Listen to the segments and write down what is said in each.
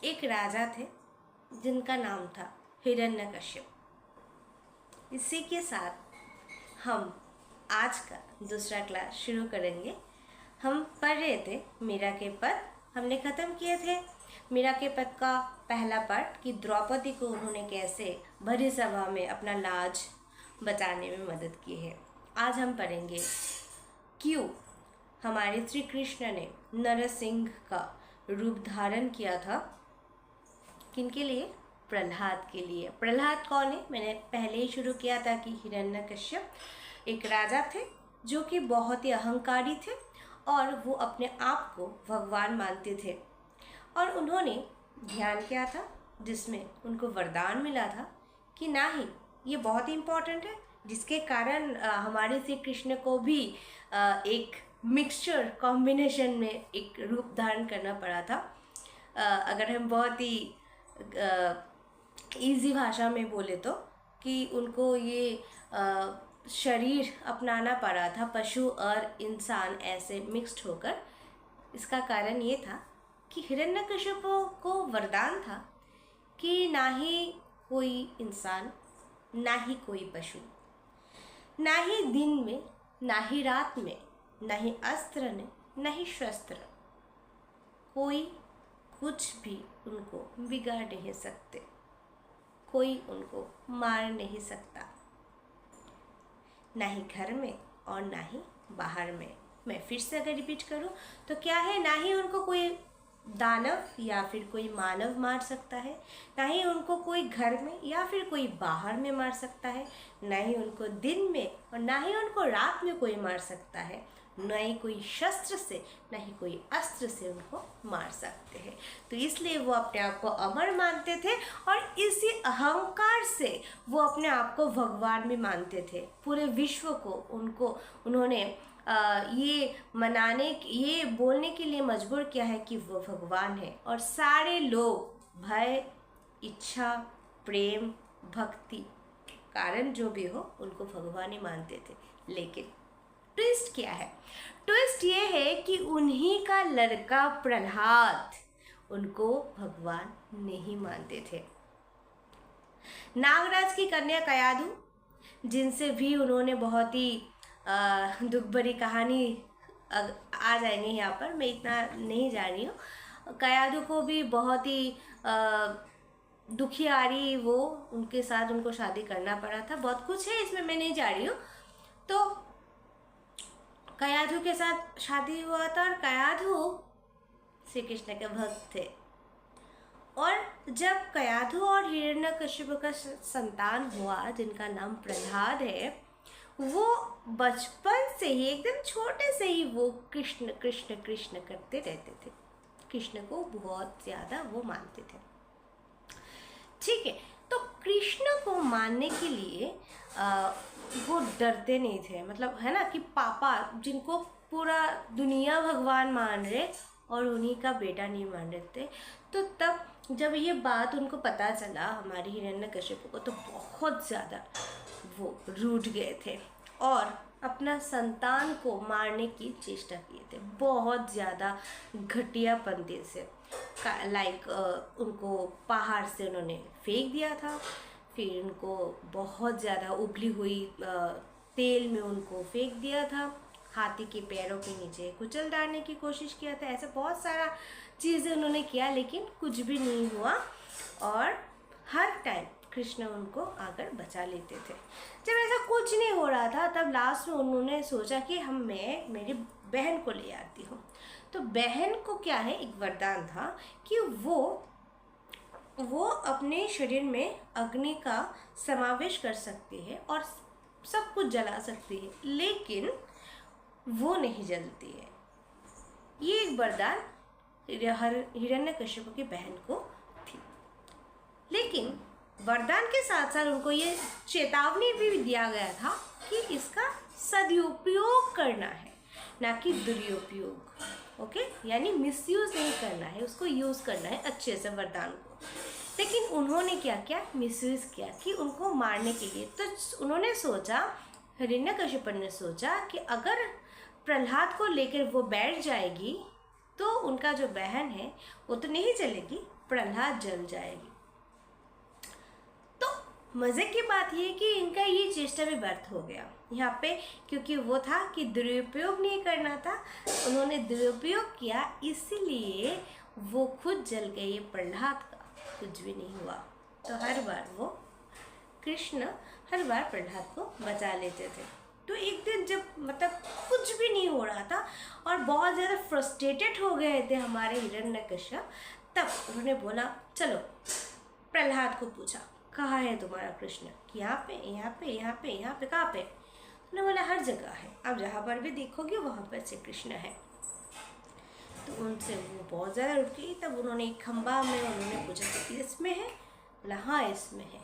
एक राजा थे जिनका नाम था हिरण्यकश्यप। इसी के साथ हम आज का दूसरा क्लास शुरू करेंगे। हम पढ़ रहे थे मीरा के पद, हमने ख़त्म किए थे मीरा के पद का पहला पार्ट कि द्रौपदी को उन्होंने कैसे भरी सभा में अपना लाज बचाने में मदद की है। आज हम पढ़ेंगे क्यों हमारे श्री कृष्ण ने नरसिंह का रूप धारण किया था। किनके लिए? प्रहलाद के लिए। प्रहलाद कौन है? मैंने पहले ही शुरू किया था कि हिरण्यकश्यप एक राजा थे जो कि बहुत ही अहंकारी थे और वो अपने आप को भगवान मानते थे। और उन्होंने ध्यान किया था जिसमें उनको वरदान मिला था कि ना ही, ये बहुत ही इम्पोर्टेंट है, जिसके कारण हमारे श्री कृष्ण को भी एक मिक्सचर कॉम्बिनेशन में एक रूप धारण करना पड़ा था। अगर हम बहुत ही इजी भाषा में बोले तो कि उनको ये शरीर अपनाना पड़ा था, पशु और इंसान ऐसे मिक्स्ड होकर। इसका कारण ये था कि हिरण्यकश्यप को वरदान था कि ना ही कोई इंसान, ना ही कोई पशु, ना ही दिन में, ना ही रात में, ना ही अस्त्र ने, ना ही शस्त्र, कोई कुछ भी उनको बिगाड़ नहीं सकते, कोई उनको मार नहीं सकता, ना ही घर में और ना ही बाहर में। मैं फिर से अगर रिपीट करूं तो क्या है, ना ही उनको कोई दानव या फिर कोई मानव मार सकता है, ना ही उनको कोई घर में या फिर कोई बाहर में मार सकता है, ना ही उनको दिन में और ना ही उनको रात में कोई मार सकता है, न ही कोई शस्त्र से, न ही कोई अस्त्र से उनको मार सकते हैं। तो इसलिए वो अपने आप को अमर मानते थे और इसी अहंकार से वो अपने आप को भगवान भी मानते थे। पूरे विश्व को उन्होंने ये बोलने के लिए मजबूर किया है कि वो भगवान है। और सारे लोग भय, इच्छा, प्रेम, भक्ति कारण जो भी हो उनको भगवान ही मानते थे। लेकिन ट्विस्ट क्या है? ट्विस्ट ये है कि उन्हीं का लड़का प्रहलाद उनको भगवान नहीं मानते थे। नागराज की कन्या कयाधु, जिनसे भी उन्होंने बहुत ही दुख भरी कहानी आ जाएंगे यहाँ पर, मैं इतना नहीं जा रही हूँ। कयाधु को भी बहुत ही दुखियारी वो उनके साथ उनको शादी करना पड़ा था। बहुत कुछ है इसमें, मैं नहीं जा रही हूँ। तो कयाधु के साथ शादी हुआ था और कयाधु श्री कृष्ण के भक्त थे। और जब कयाधु और हिरण्यकश्यप का संतान हुआ जिनका नाम प्रहलाद है, वो बचपन से ही, एकदम छोटे से ही वो कृष्ण कृष्ण कृष्ण करते रहते थे। कृष्ण को बहुत ज़्यादा वो मानते थे। ठीक है, तो कृष्ण को मानने के लिए वो डरते नहीं थे। मतलब है ना कि पापा जिनको पूरा दुनिया भगवान मान रहे और उन्हीं का बेटा नहीं मान रहे थे, तो तब जब ये बात उनको पता चला हमारी हिरण्यकश्यप को, तो बहुत ज़्यादा वो रूठ गए थे और अपना संतान को मारने की चेष्टा किए थे। बहुत ज़्यादा घटियापंथी से, लाइक उनको पहाड़ से उन्होंने फेंक दिया था, फिर उनको बहुत ज़्यादा उबली हुई तेल में उनको फेंक दिया था, हाथी के पैरों के नीचे कुचल डालने की कोशिश किया था। ऐसे बहुत सारा चीज़ें उन्होंने किया, लेकिन कुछ भी नहीं हुआ और हर टाइम कृष्ण उनको आकर बचा लेते थे। जब ऐसा कुछ नहीं हो रहा था, तब लास्ट में उन्होंने सोचा कि मैं मेरी बहन को ले आती हूँ। तो बहन को क्या है, एक वरदान था कि वो अपने शरीर में अग्नि का समावेश कर सकती है और सब कुछ जला सकती है, लेकिन वो नहीं जलती है। ये एक वरदान हिरण्यकश्यप की बहन को थी। लेकिन वरदान के साथ साथ उनको ये चेतावनी भी दिया गया था कि इसका सदुपयोग करना है, ना कि दुरुपयोग। ओके, यानी मिसयूज नहीं करना है, उसको यूज़ करना है अच्छे से वरदान को। लेकिन उन्होंने क्या किया, मिसयूज किया कि उनको मारने के लिए। तो उन्होंने सोचा, हिरण्यकश्यप ने सोचा कि अगर प्रहलाद को लेकर वो बैठ जाएगी तो उनका जो बहन है वो तो नहीं जलेगी, प्रहलाद जल जाएगी। तो मज़े की बात ये कि इनका ये चेष्टा भी व्यर्थ हो गया यहाँ पे, क्योंकि वो था कि दुरुपयोग नहीं करना था, उन्होंने दुरुपयोग किया, इसलिए वो खुद जल गए। ये प्रहलाद का कुछ भी नहीं हुआ। तो हर बार वो कृष्ण हर बार प्रहलाद को बचा लेते थे। तो एक दिन जब मतलब कुछ भी नहीं हो रहा था और बहुत ज़्यादा फ्रस्ट्रेटेड हो गए थे हमारे हिरण्यकश्यप, तब उन्होंने बोला चलो, प्रहलाद को पूछा कहाँ है तुम्हारा कृष्ण, कि यहाँ पे यहाँ पे यहाँ पे यहाँ पे, कहाँ पे? उन्होंने बोला हर जगह है, आप जहाँ पर भी देखोगे वहाँ पर श्री कृष्ण है। तो उनसे वो बहुत ज़्यादा रुक गई। तब उन्होंने एक खंबा में उन्होंने पूछा कि इसमें है? बोला हाँ इसमें है।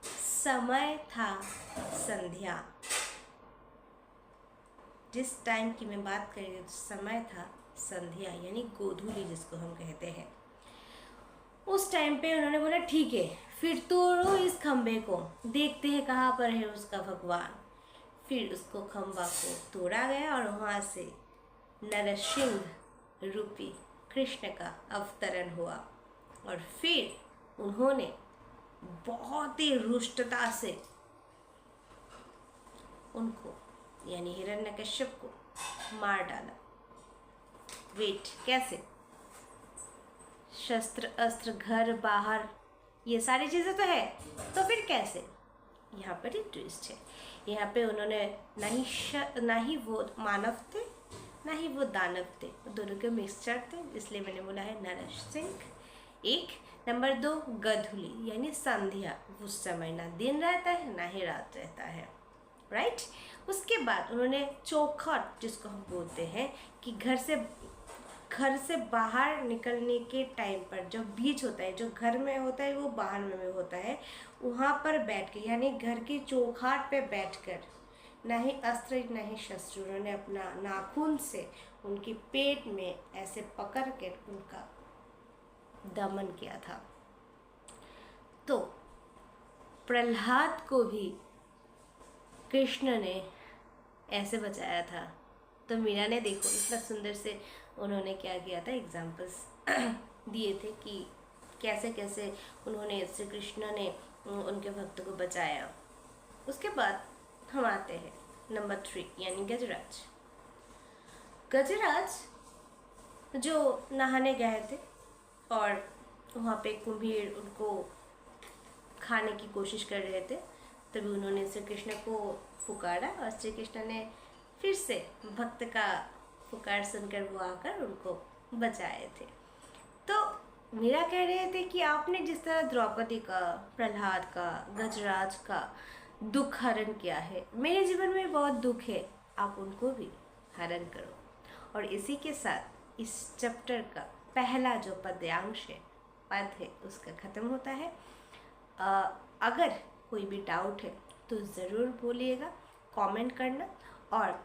समय था संध्या, जिस टाइम की मैं बात कर रही हूँ समय था संध्या, यानी गोधूली जिसको हम कहते हैं। उस टाइम पे उन्होंने बोला ठीक है, फिर तोड़ो इस खंबे को, देखते हैं कहाँ पर है उसका भगवान। फिर उसको खंबा को तोड़ा गया और वहाँ से नरसिंह रूपी कृष्ण का अवतरण हुआ। और फिर उन्होंने बहुत ही रुष्टता से उनको यानी हिरण्यकश्यप को मार डाला। वेट, कैसे? शस्त्र अस्त्र घर बाहर ये सारी चीज़ें तो है, तो फिर कैसे? यहाँ पर एक ट्विस्ट है। यहाँ पे उन्होंने ना ही वो मानव थे ना ही वो दानव थे, दोनों के मिक्सचर थे, इसलिए मैंने बोला है नरसिंह। एक नंबर 2 गधुली यानी संध्या, उस समय ना दिन रहता है ना ही रात रहता है, राइट। उसके बाद उन्होंने चौखट जिसको हम बोलते हैं कि घर से बाहर निकलने के टाइम पर जो बीच होता है, जो घर में होता है वो बाहर में होता है, वहाँ पर बैठ के यानी घर की चौखट पे बैठकर ना ही अस्त्र ना ही शस्त्र, उन्होंने अपना नाखून से उनके पेट में ऐसे पकड़ कर उनका दमन किया था। तो प्रहलाद को भी कृष्ण ने ऐसे बचाया था। तो मीरा ने देखो इतना सुंदर से उन्होंने क्या किया था, एग्जाम्पल्स दिए थे कि कैसे कैसे उन्होंने श्री कृष्ण ने उनके भक्त को बचाया। उसके बाद हम आते हैं नंबर 3 यानी गजराज। गजराज जो नहाने गए थे और वहाँ पे कुम्भीर उनको खाने की कोशिश कर रहे थे, तभी उन्होंने श्री कृष्ण को पुकारा और श्री कृष्ण ने फिर से भक्त का पुकार सुनकर वो आकर उनको बचाए थे। तो मीरा कह रहे थे कि आपने जिस तरह द्रौपदी का, प्रहलाद का, गजराज का दुख हरण किया है, मेरे जीवन में बहुत दुख है, आप उनको भी हरण करो। और इसी के साथ इस चैप्टर का पहला जो पद है उसका ख़त्म होता है। अगर कोई भी डाउट है तो ज़रूर बोलिएगा, कमेंट करना और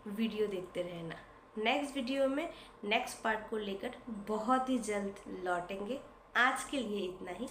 वीडियो देखते रहना। नेक्स्ट वीडियो में नेक्स्ट पार्ट को लेकर बहुत ही जल्द लौटेंगे। आज के लिए इतना ही।